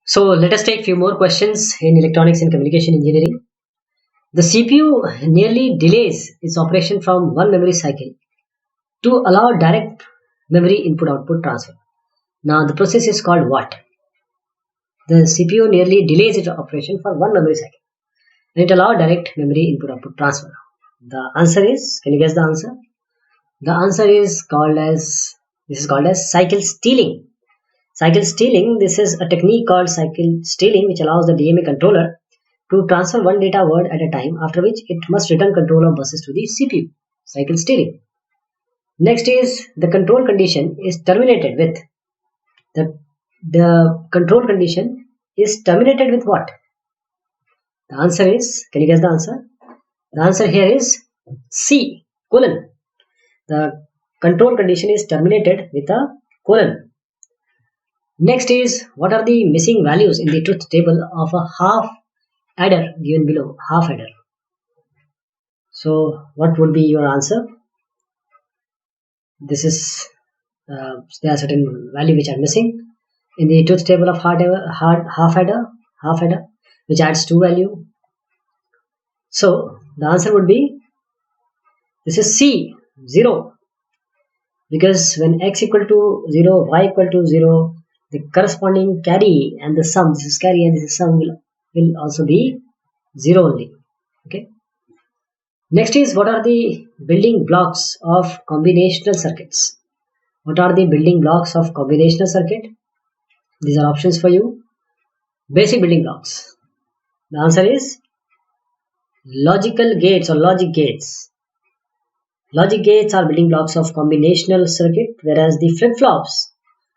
So let us take few more questions in electronics and communication engineering. The CPU nearly delays its operation from one memory cycle to allow direct memory input-output transfer. Now the process is called what? The CPU nearly delays its operation for one memory cycle and it allows direct memory input-output transfer. The answer is, can you guess the answer? The answer is called as cycle stealing. Cycle stealing, this is a technique called cycle stealing which allows the DMA controller to transfer one data word at a time, after which it must return control of buses to the CPU. Cycle stealing. Next is the control condition is terminated with the control condition is terminated with what? The answer is, can you guess the answer? The answer here is C, colon. The control condition is terminated with a colon. Next is, what are the missing values in the truth table of a half adder given below? Half adder. So what would be your answer? This is there are certain value which are missing in the truth table of half adder, which adds 2 value. So the answer would be, this is C, 0, because when x equal to 0, y equal to 0, the corresponding carry and the sum, this is carry and this is sum, will also be 0 only. Okay. Next is, what are the building blocks of combinational circuits? What are the building blocks of combinational circuit? These are options for you. Basic building blocks. The answer is logical gates or logic gates. Logic gates are building blocks of combinational circuit, whereas the flip-flops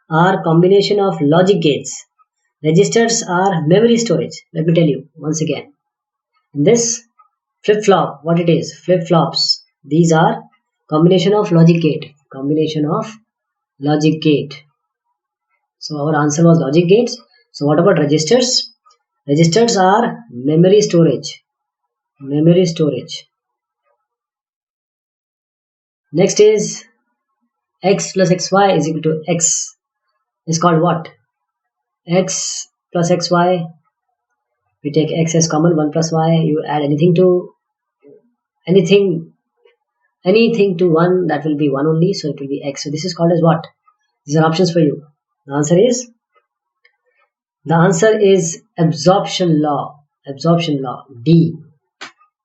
are combination of logic gates. Registers are memory storage. Let me tell you once again. In this flip-flop, what it is? Flip-flops. These are combination of logic gate. Combination of logic gate. So our answer was logic gates. So what about registers? Registers are memory storage. Memory storage. Next is x plus xy is equal to x. Is called what? X plus xy. We take x as common, 1 plus y. You add anything to 1, that will be 1 only. So it will be x. So this is called as what? These are options for you. The answer is absorption law. Absorption law, D.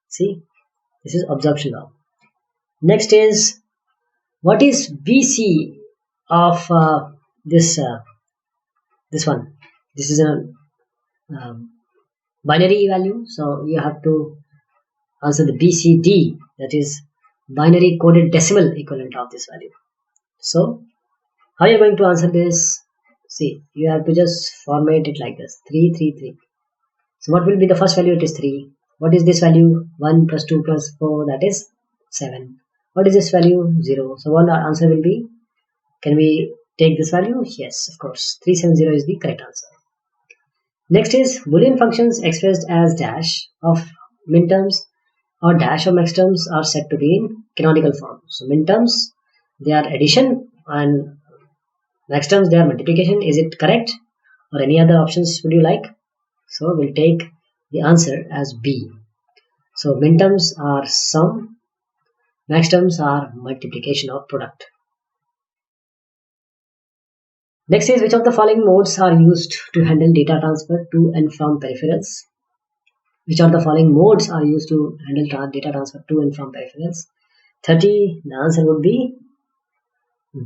See, this is absorption law. Next is, what is BC of this one? This is a binary value, so you have to answer the BCD, that is binary coded decimal equivalent of this value. So how are you going to answer this? See, you have to just format it like this, 3 3 3. So what will be the first value? It is 3. What is this value? 1 plus 2 plus 4, that is 7. What is this value? 0. So what our answer will be? Can we take this value? Yes, of course. 370 is the correct answer. Next is, Boolean functions expressed as dash of minterms or dash of maxterms are said to be in canonical form. So minterms, they are addition, and maxterms, they are multiplication. Is it correct? Or any other options would you like? So we'll take the answer as B. So minterms are sum, maxterms are multiplication of product. Next is, which of the following modes are used to handle data transfer to and from peripherals? Which of the following modes are used to handle data transfer to and from peripherals? 30, the answer would be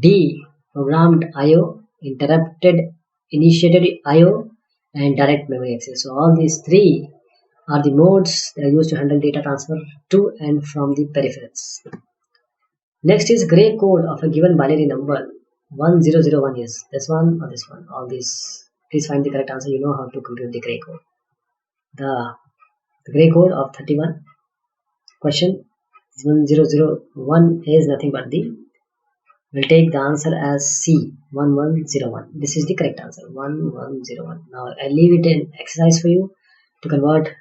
D, programmed I/O, interrupted initiated I/O, and direct memory access. So all these three are the modes that are used to handle data transfer to and from the peripherals. Next is, gray code of a given binary number 1001 is this one or this one. All these, please find the correct answer. You know how to compute the gray code. The gray code of 31 question 1001 is nothing but the, we'll take the answer as C, 1101. This is the correct answer, 1101. Now I'll leave it in exercise for you to convert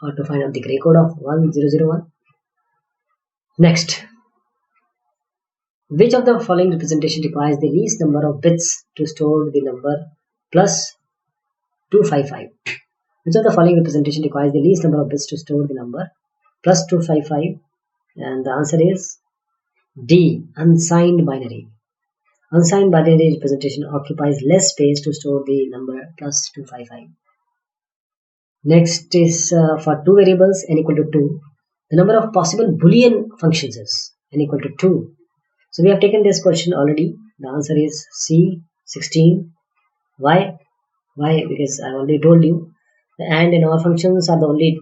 or to find out the gray code of 1001. Next, which of the following representation requires the least number of bits to store the number plus 255. Which of the following representation requires the least number of bits to store the number plus 255? And the answer is D, unsigned binary. Unsigned binary representation occupies less space to store the number plus 255. Next is for two variables n equal to 2. The number of possible Boolean functions is n equal to 2. So we have taken this question already. The answer is C, 16. Why? Why? Because I already told you the AND and OR functions are the only,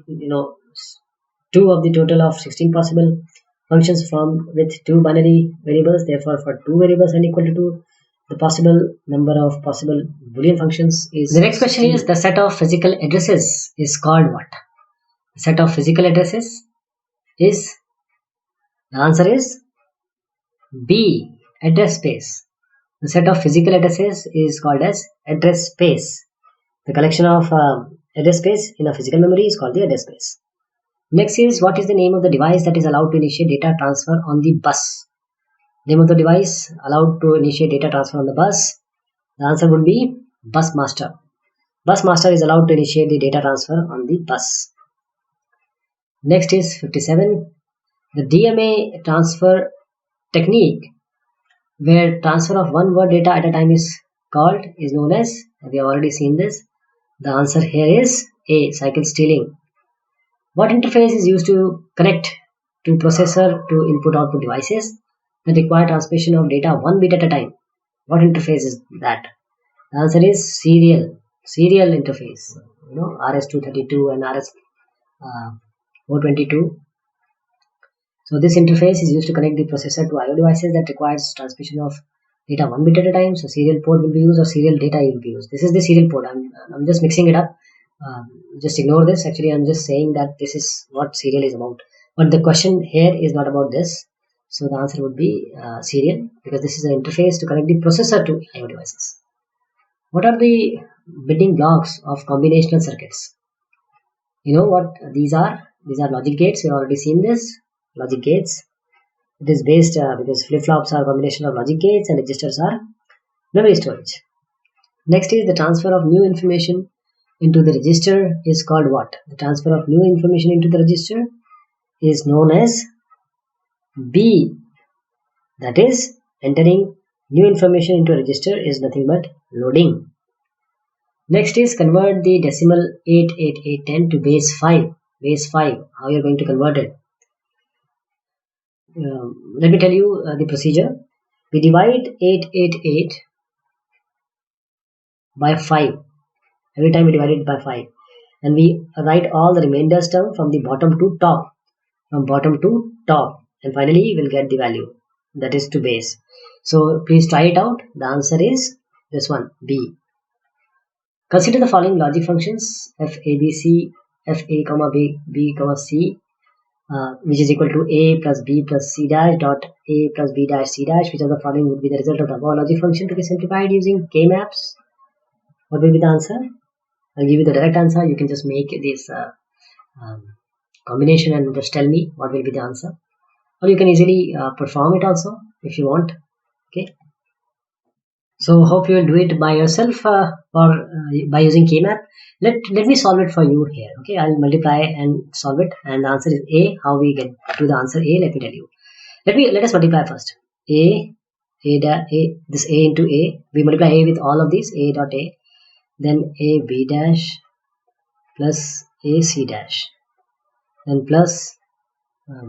two of the total of 16 possible functions from with two binary variables. Therefore, for two variables n equal to 2, the possible number of possible Boolean functions is. The next question is the set of physical addresses is called what? The set of physical addresses is, the answer is B, address space. The set of physical addresses is called as address space. The collection of address space in a physical memory is called the address space. Next is, what is the name of the device that is allowed to initiate data transfer on the bus? Name of the device allowed to initiate data transfer on the bus. The answer would be bus master. Bus master is allowed to initiate the data transfer on the bus. Next is 57. The DMA transfer technique, where transfer of one word data at a time is called, is known as, we have already seen this. The answer here is A, cycle stealing. What interface is used to connect to processor to input-output devices that require transmission of data 1 bit at a time? What interface is that? The answer is serial interface. RS-232 and RS-422. So this interface is used to connect the processor to I/O devices that requires transmission of data 1 bit at a time. So serial port will be used or serial data will be used. This is the serial port. I'm just mixing it up. Just ignore this. Actually, I'm just saying that this is what serial is about. But the question here is not about this. So the answer would be serial, because this is an interface to connect the processor to I/O devices. What are the building blocks of combinational circuits? You know what these are? These are logic gates. We have already seen this. Logic gates. It is based because flip-flops are a combination of logic gates and registers are memory storage. Next is the transfer of new information into the register is called what? The transfer of new information into the register is known as B. That is, entering new information into a register is nothing but loading. Next is convert the decimal 88810 to base 5. Base 5. How you are going to convert it? Let me tell you the procedure. We divide 888 by 5. Every time we divide it by 5. And we write all the remainders term from the bottom to top. From bottom to top. And finally, we'll get the value. That is to base. So, please try it out. The answer is this one, B. Consider the following logic functions. F, A, B, C, F, A, comma, B, comma, C. Which is equal to A plus B plus C dash dot A plus B dash C dash. Which of the following would be the result of the above logic function to be simplified using K-maps? What will be the answer? I'll give you the direct answer. You can just make this combination and just tell me what will be the answer. Or you can easily perform it also if you want. Okay. So hope you will do it by yourself or by using K-map. Let me solve it for you here. Okay, I'll multiply and solve it, and the answer is A. How we get to the answer A? Let me tell you. Let us multiply first. This A into A. We multiply A with all of these. A dot A. Then A B dash plus A C dash. Then plus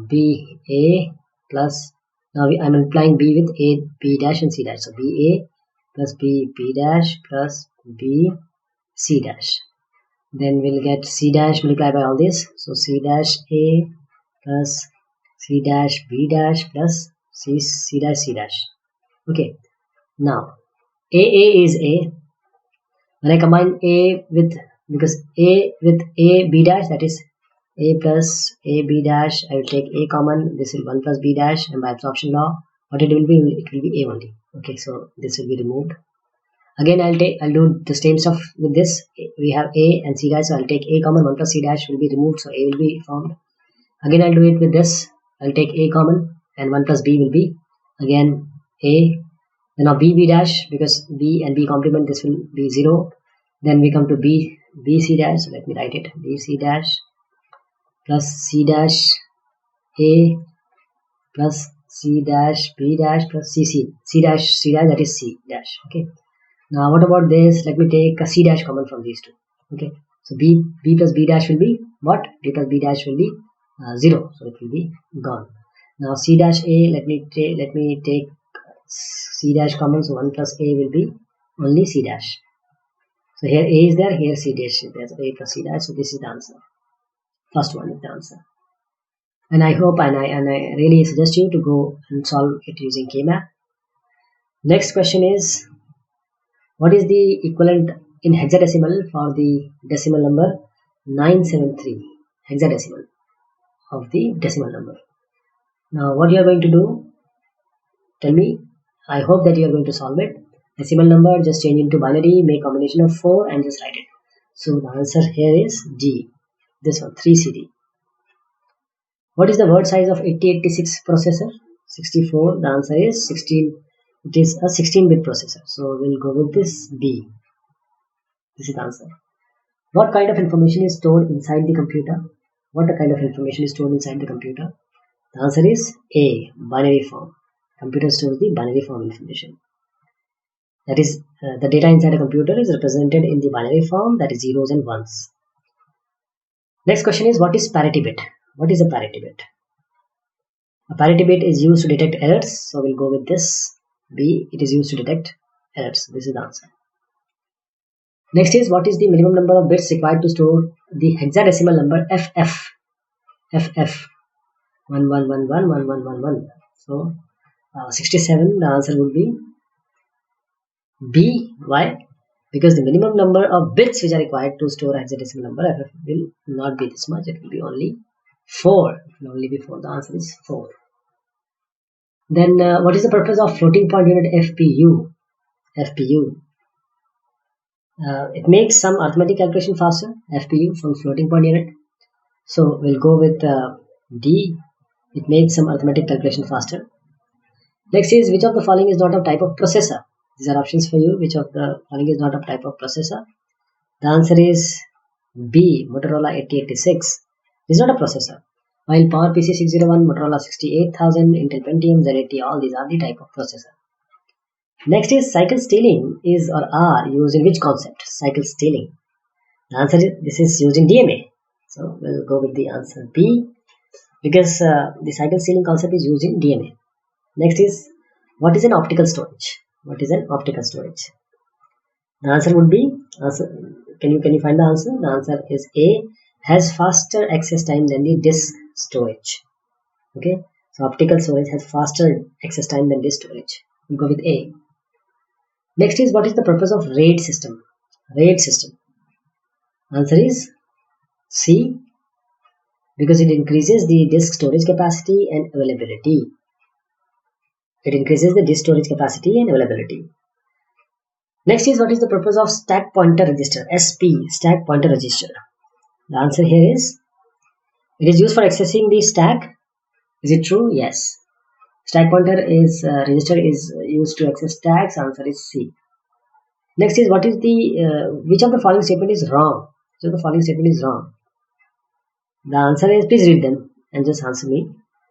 B A plus. Now I'm multiplying B with A B dash and C dash. So B A plus B B dash plus B C dash. Then we'll get C dash multiplied by all this. So C dash A plus C dash B dash plus C dash C dash. Okay. Now A is A. When I combine A with, because A with A B dash, that is A plus A B dash, I will take A common. This is 1 plus B dash, and by absorption law, what it will be? It will be A only. Okay, so this will be removed. Again, I'll do the same stuff with this. We have A and C dash, so I'll take A common. 1 plus C dash will be removed, so A will be formed. Again, I'll do it with this. I'll take A common, and 1 plus B will be again A. Then now B dash, because B and B complement, this will be 0. Then we come to BC dash. So let me write it. BC dash plus C dash A plus C dash B dash plus C dash that is C dash. Okay. Now what about this? Let me take a C dash common from these two. Okay. So B plus B dash will be what? B plus B dash will be 0. So it will be gone. Now C dash A. Let me take C dash common. So 1 plus A will be only C dash. So here A is there. Here C dash is there. So A plus C dash. So this is the answer. First one is the answer. And I hope and I really suggest you to go and solve it using KMath. Next question is, what is the equivalent in hexadecimal for the decimal number 973? Hexadecimal of the decimal number. Now what you are going to do, tell me. I hope that you are going to solve it. Decimal number, just change into binary, make combination of 4 and just write it. So the answer here is D. This one, 3CD. What is the word size of 8086 processor? 64. The answer is 16. It is a 16-bit processor. So we'll go with this B. This is the answer. What kind of information is stored inside the computer? What kind of information is stored inside the computer? The answer is A. Binary form. Computer stores the binary form information. That is, the data inside a computer is represented in the binary form, that is zeros and ones. Next question is, what is parity bit? What is a parity bit? A parity bit is used to detect errors. So we'll go with this B. It is used to detect errors. This is the answer. Next is, what is the minimum number of bits required to store the hexadecimal number FF? FF 11111111. So 67. The answer would be B. Why? Because the minimum number of bits which are required to store hexadecimal number FF will not be this much. It will be only 4. It will only be 4. The answer is 4. Then what is the purpose of floating point unit FPU? FPU. It makes some arithmetic calculation faster. FPU from floating point unit. So we'll go with D. It makes some arithmetic calculation faster. Next is, which of the following is not a type of processor? These are options for you. Which of the following is not a type of processor? The answer is B. Motorola 8086 is not a processor. While PowerPC 601, Motorola 68000, Intel Pentium, Z80, all these are the type of processor. Next is, cycle stealing is or are used in which concept? Cycle stealing. The answer is, this is used in DMA. So we'll go with the answer B, because the cycle stealing concept is used in DMA. Next is, what is an optical storage? What is an optical storage? The answer would be, can you find the answer? The answer is A. Has faster access time than the disk storage. Okay, so optical storage has faster access time than disk storage. We'll go with A. Next is, what is the purpose of RAID system? RAID system. Answer is C, because it increases the disk storage capacity and availability. It increases the disk storage capacity and availability. Next is, what is the purpose of stack pointer register? SP, stack pointer register. The answer here is, it is used for accessing the stack. Is it true? Yes. Stack pointer is register is used to access stacks. Answer is C. Next is, what is the which of the following statement is wrong? Which of the following statement is wrong? The answer is, please read them and just answer me.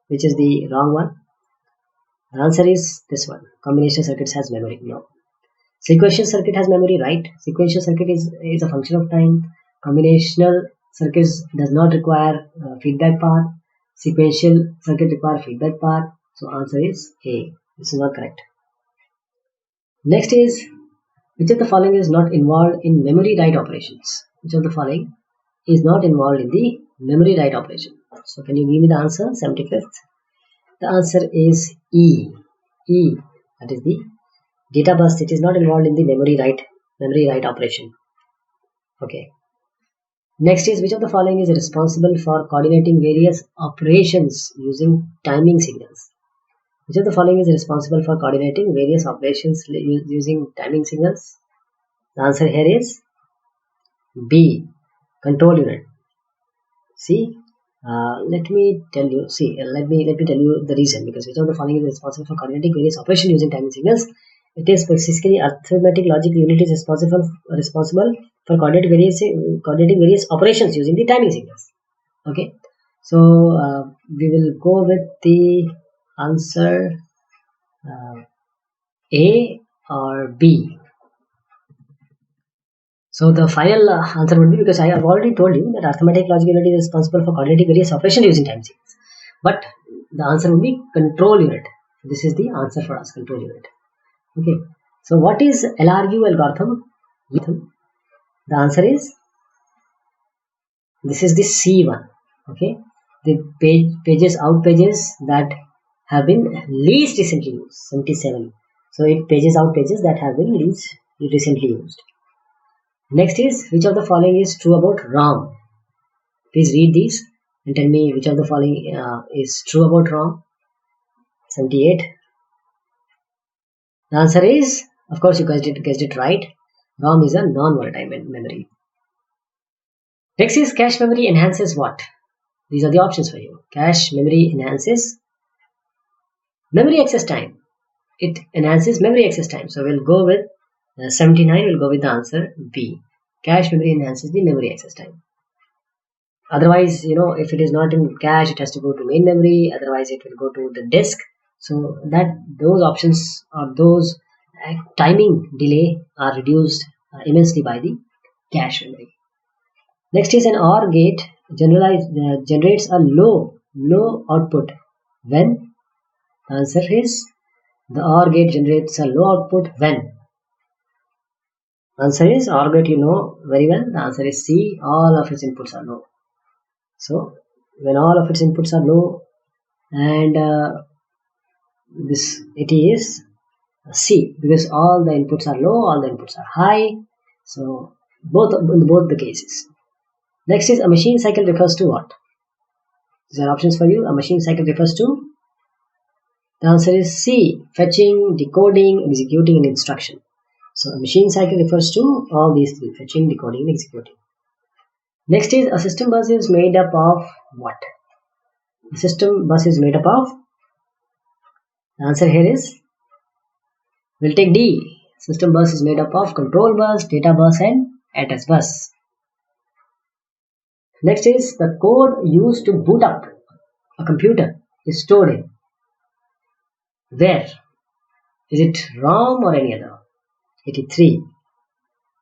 Which is the wrong one? The answer is this one. Combination circuits has memory. No. Sequential circuit has memory, right? Sequential circuit is a function of time. Combinational circuits does not require feedback path. Sequential circuit require feedback path. So answer is A. This is not correct. Next is, which of the following is not involved in memory write operations? Which of the following is not involved in the memory write operation? So can you give me the answer? 75th. The answer is E. E. That is the data bus. It is not involved in the memory write operation. Okay. Next is, which of the following is responsible for coordinating various operations using timing signals? Which of the following is responsible for coordinating various operations using timing signals? The answer here is B. Control unit. See, let me tell you. See, let me tell you the reason. Because which of the following is responsible for coordinating various operations using timing signals? It is basically arithmetic logic unit is responsible for coordinating various operations using the timing signals. Okay, so we will go with the answer A or B. So the final answer would be, because I have already told you that arithmetic logic unit is responsible for coordinating various operations using time signals, but the answer would be control unit. This is the answer for us, control unit. Okay, so what is LRU algorithm? The answer is, this is the C one. Okay, the out pages that have been least recently used, 77. So it pages out pages that have been least recently used. Next is, which of the following is true about ROM? Please read these and tell me which of the following is true about ROM. 78. The answer is, of course, you guys guessed it right. ROM is a non-volatile memory. Next is, cache memory enhances what? These are the options for you. Cache memory enhances memory access time. It enhances memory access time. So we'll go with 79. We'll go with the answer B. Cache memory enhances the memory access time. Otherwise, if it is not in cache, it has to go to main memory. Otherwise, it will go to the disk. So that those options or those timing delay are reduced immensely by the cache memory. Next is, an OR gate generates a low output when? The answer is, the OR gate generates a low output when? Answer is, OR gate you know very well. The answer is C. All of its inputs are low. So when all of its inputs are low, and it is C, because all the inputs are low, all the inputs are high. So both the cases. Next is, a machine cycle refers to what? These are options for you. A machine cycle refers to? The answer is C. Fetching, decoding, executing an instruction. So a machine cycle refers to all these three: fetching, decoding, and executing. Next is, a system bus is made up of what? A system bus is made up of? The answer here is, we'll take D. System bus is made up of control bus, data bus, and address bus. Next is, the code used to boot up a computer is stored in? Where? Is it ROM or any other? 83.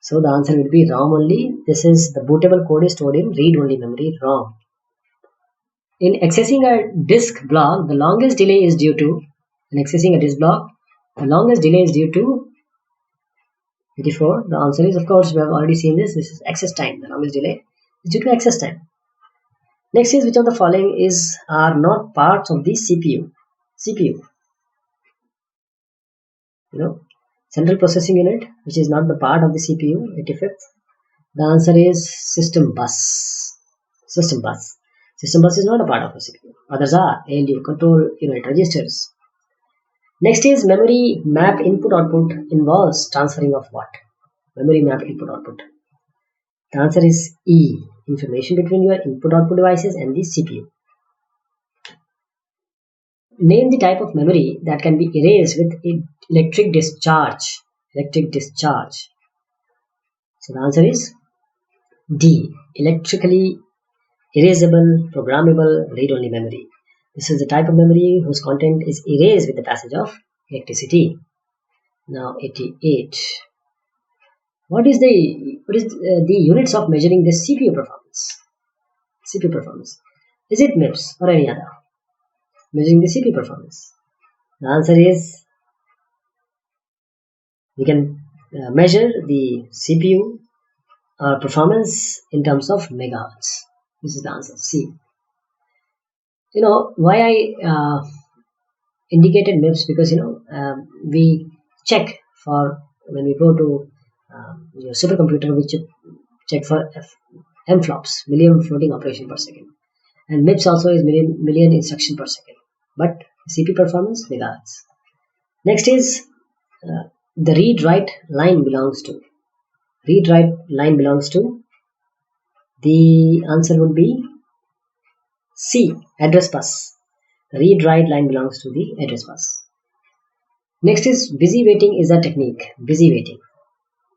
So the answer will be ROM only. This is, the bootable code is stored in read-only memory, ROM. In accessing a disk block, the longest delay is due to? In accessing a disk block, the longest delay is due to? 84. The answer is, of course, we have already seen this. This is access time. The longest delay is due to access time. Next is, which of the following are not parts of the CPU? Central processing unit, which is not the part of the CPU. 85th. The answer is system bus. System bus is not a part of a CPU. Others are ALU, control unit, registers. Next is, memory map input output involves transferring of what? Memory map input output. The answer is E. Information between your input output devices and the CPU. Name the type of memory that can be erased with electric discharge. So the answer is D. Electrically erasable, programmable, read-only memory. This is the type of memory whose content is erased with the passage of electricity. Now 88. What is the units of measuring the CPU performance? Is it MIPS or any other? Measuring the CPU performance. The answer is, we can measure the CPU performance in terms of megahertz. This is the answer, C. Why I indicated MIPS, because we check for, when we go to your supercomputer, we check for MFLOPS, million floating operation per second, and MIPS also is million instruction per second, but CPU performance megahertz. Next is, the read-write line belongs to? The answer would be C. Address bus. The read-write line belongs to the address bus. Next is busy waiting is a technique. Busy waiting.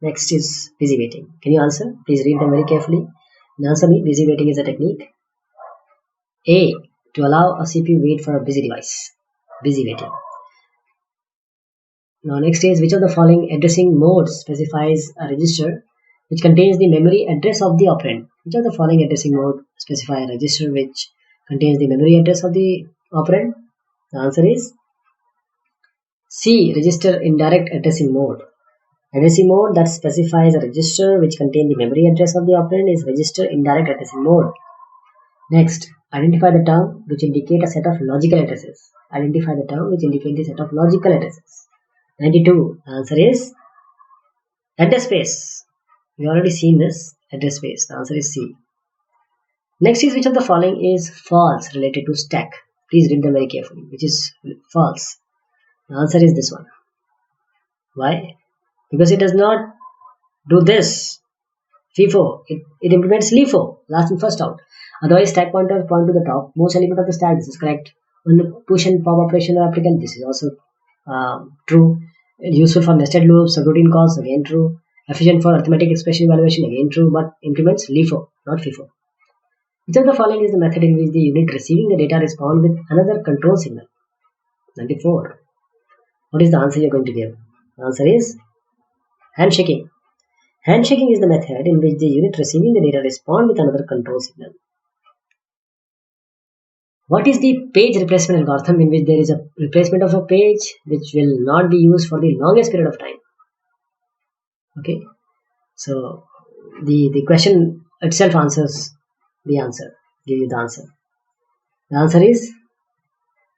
Next is busy waiting. Can you answer? Please read them very carefully and answer me. Busy waiting is a technique. A. To allow a CPU wait for a busy device. Busy waiting. Now next is, which of the following addressing modes specifies a register which contains the memory address of the operand? Which of the following addressing mode specify a register which contains the memory address of the operand? The answer is C. Register indirect addressing mode. Addressing mode that specifies a register which contains the memory address of the operand is register indirect addressing mode. Next, identify the term which indicate a set of logical addresses. Identify the term which indicate the set of logical addresses. 92. The answer is address space. We already seen this. Address space. The answer is C. Next is, which of the following is false related to stack? Please read them very carefully. Which is false? The answer is this one. Why? Because it does not do this. FIFO. It implements LIFO. Last and first out. Otherwise, stack pointers point to the top most element of the stack. This is correct. On the push and pop operation or applicant, this is also true. Useful for nested loops, subroutine calls, again true. Efficient for arithmetic expression evaluation, again true, but implements LIFO, not FIFO. Which of the following is the method in which the unit receiving the data respond with another control signal? 94. What is the answer you are going to give? The answer is handshaking. Handshaking is the method in which the unit receiving the data respond with another control signal. What is the page replacement algorithm in which there is a replacement of a page which will not be used for the longest period of time? Okay, so the question itself answers the answer, give you the answer. The answer is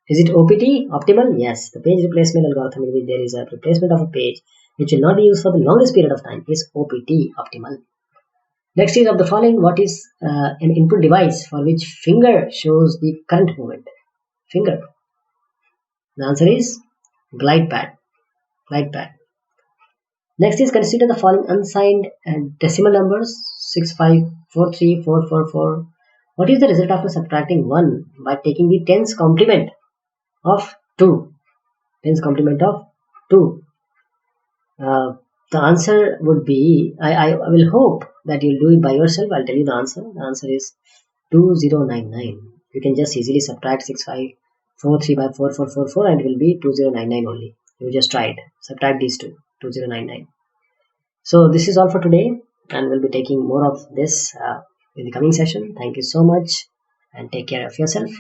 it OPT, optimal? Yes, the page replacement algorithm in which there is a replacement of a page which will not be used for the longest period of time is OPT, optimal. Next is, of the following, what is an input device for which finger shows the current movement? Finger. The answer is glide pad. Glide pad. Next is, consider the following unsigned decimal numbers 6543444. What is the result after subtracting 1 by taking the tens complement of 2? Tens complement of 2. The answer would be, I will hope that you'll do it by yourself. I'll tell you the answer. The answer is 2099. You can just easily subtract 6543 by 4444 and it will be 2099 only. You just try it. Subtract these two, 2099. So this is all for today, and we'll be taking more of this in the coming session. Thank you so much and take care of yourself.